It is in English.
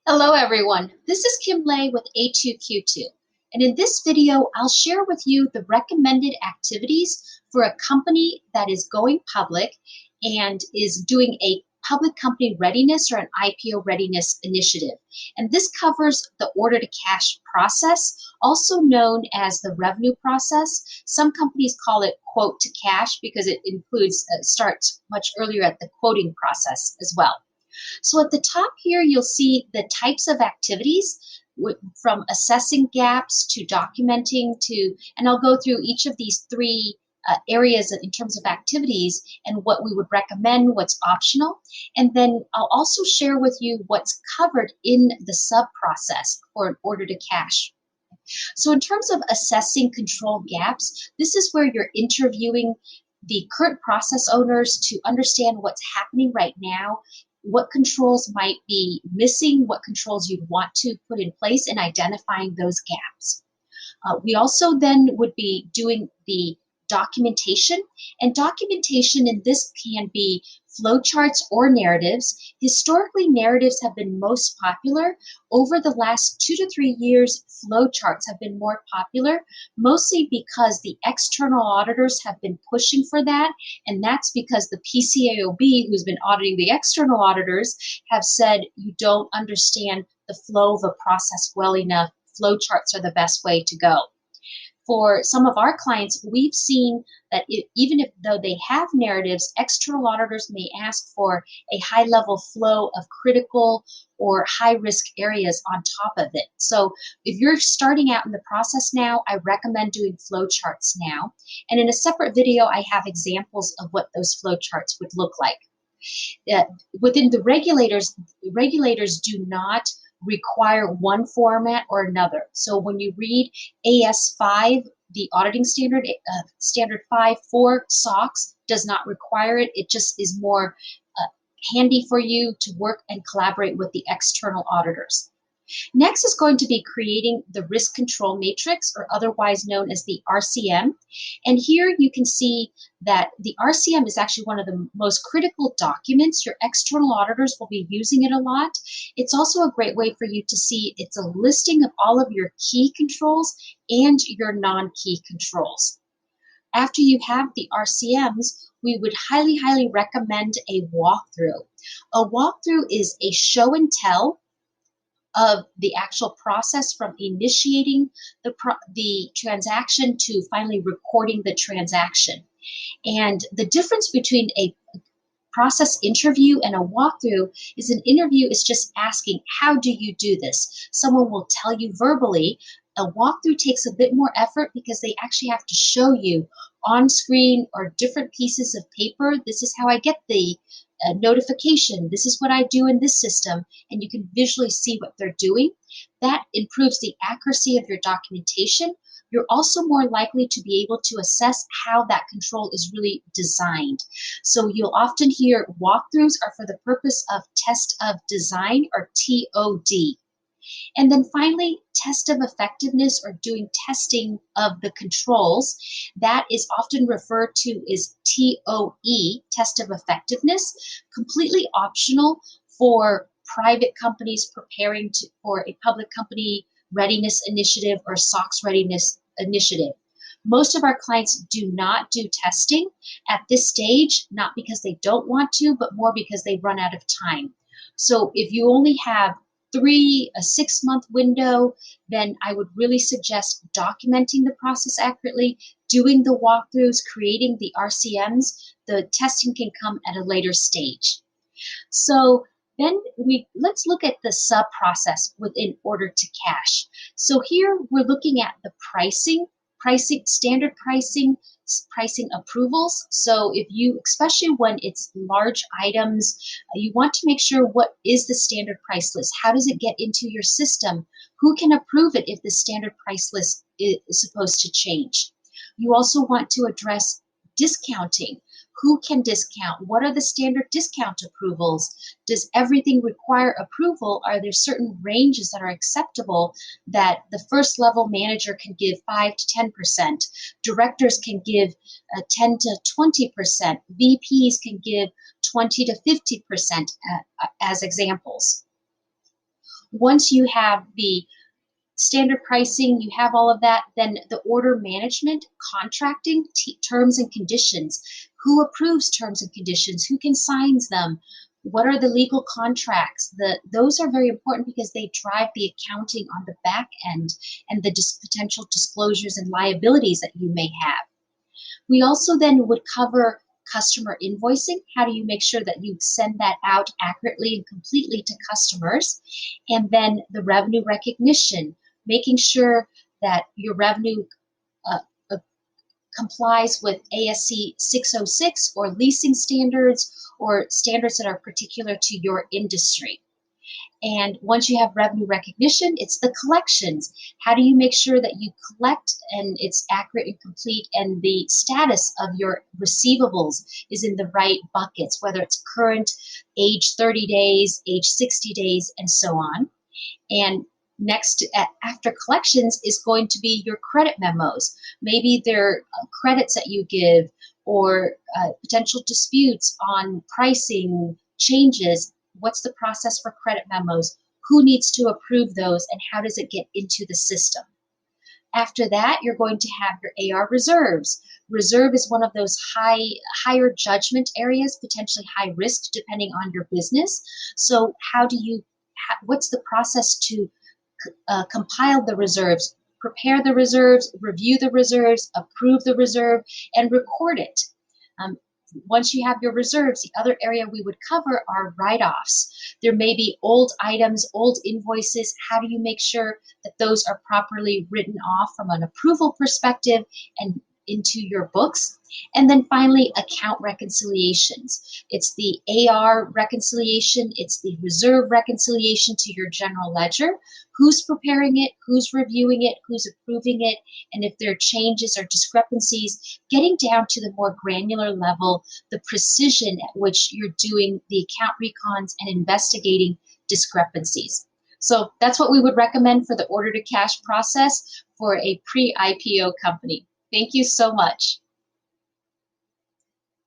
Hello everyone, this is Kim Lay with A2Q2, and in this video I'll share with you the recommended activities for a company that is going public and is doing a public company readiness or an IPO readiness initiative. And this covers the order to cash process, also known as the revenue process. Some companies call it quote to cash because it starts much earlier at the quoting process as well. So at the top here, you'll see the types of activities from assessing gaps to documenting and I'll go through each of these three areas in terms of activities and what we would recommend, what's optional. And then I'll also share with you what's covered in the sub-process for an order to cash. So in terms of assessing control gaps, this is where you're interviewing the current process owners to understand what's happening right now, what controls might be missing, what controls you'd want to put in place, and identifying those gaps. We also then would be doing the documentation, and documentation in this can be flowcharts or narratives. Historically, narratives have been most popular. Over the last 2 to 3 years, flowcharts have been more popular, mostly because the external auditors have been pushing for that, and that's because the PCAOB, who's been auditing the external auditors, have said you don't understand the flow of a process well enough. Flowcharts are the best way to go. For some of our clients, we've seen that even though they have narratives, external auditors may ask for a high-level flow of critical or high-risk areas on top of it. So if you're starting out in the process now, I recommend doing flowcharts now. And in a separate video, I have examples of what those flowcharts would look like. Within the regulators do not require one format or another. So when you read AS5, the auditing standard, standard 5 for SOX does not require it. It just is more handy for you to work and collaborate with the external auditors. Next is going to be creating the risk control matrix, or otherwise known as the RCM. And here you can see that the RCM is actually one of the most critical documents. Your external auditors will be using it a lot. It's also a great way for you to see it's a listing of all of your key controls and your non-key controls. After you have the RCMs, we would highly recommend a walkthrough. A walkthrough is a show and tell of the actual process from initiating the transaction to finally recording the transaction. And the difference between a process interview and a walkthrough is an interview is just asking, how do you do this? Someone will tell you verbally. A walkthrough takes a bit more effort because they actually have to show you on screen or different pieces of paper. This is how I get the notification. This is what I do in this system, and you can visually see what they're doing. That improves the accuracy of your documentation. You're also more likely to be able to assess how that control is really designed. So you'll often hear walkthroughs are for the purpose of test of design, or TOD. And then finally, test of effectiveness, or doing testing of the controls. That is often referred to as TOE, test of effectiveness, completely optional for private companies preparing for a public company readiness initiative or SOX readiness initiative. Most of our clients do not do testing at this stage, not because they don't want to, but more because they run out of time. So if you only have a 6-month window, then I would really suggest documenting the process accurately, doing the walkthroughs, creating the RCMs. The testing can come at a later stage. So then let's look at the sub-process within order to cash. So here we're looking at the pricing, standard pricing approvals. So if you, especially when it's large items, you want to make sure what is the standard price list? How does it get into your system? Who can approve it if the standard price list is supposed to change? You also want to address discounting. Who can discount? What are the standard discount approvals? Does everything require approval? Are there certain ranges that are acceptable that the first level manager can give 5 to 10%? Directors can give 10 to 20%. VPs can give 20 to 50% as examples. Once you have the standard pricing, you have all of that, then the order management, contracting, terms and conditions. Who approves terms and conditions? Who can sign them? What are the legal contracts? Those are very important because they drive the accounting on the back end and the potential disclosures and liabilities that you may have. We also then would cover customer invoicing. How do you make sure that you send that out accurately and completely to customers? And then the revenue recognition, making sure that your revenue complies with ASC 606 or leasing standards or standards that are particular to your industry. And once you have revenue recognition, it's the collections. How do you make sure that you collect and it's accurate and complete, and the status of your receivables is in the right buckets, whether it's current, age 30 days, age 60 days, and so on. And next, after collections, is going to be your credit memos. Maybe they're credits that you give or potential disputes on pricing changes. What's the process for credit memos? Who needs to approve those, and how does it get into the system? After that, you're going to have your AR reserves. Reserve is one of those higher judgment areas, potentially high risk depending on your business. So what's the process to compile the reserves, prepare the reserves, review the reserves, approve the reserve, and record it? Once you have your reserves, the other area we would cover are write-offs. There may be old items, old invoices. How do you make sure that those are properly written off from an approval perspective and into your books? And then finally, account reconciliations. It's the AR reconciliation, it's the reserve reconciliation to your general ledger. Who's preparing it, who's reviewing it, who's approving it, and if there are changes or discrepancies, getting down to the more granular level, the precision at which you're doing the account recons and investigating discrepancies. So that's what we would recommend for the order to cash process for a pre-IPO company. Thank you so much.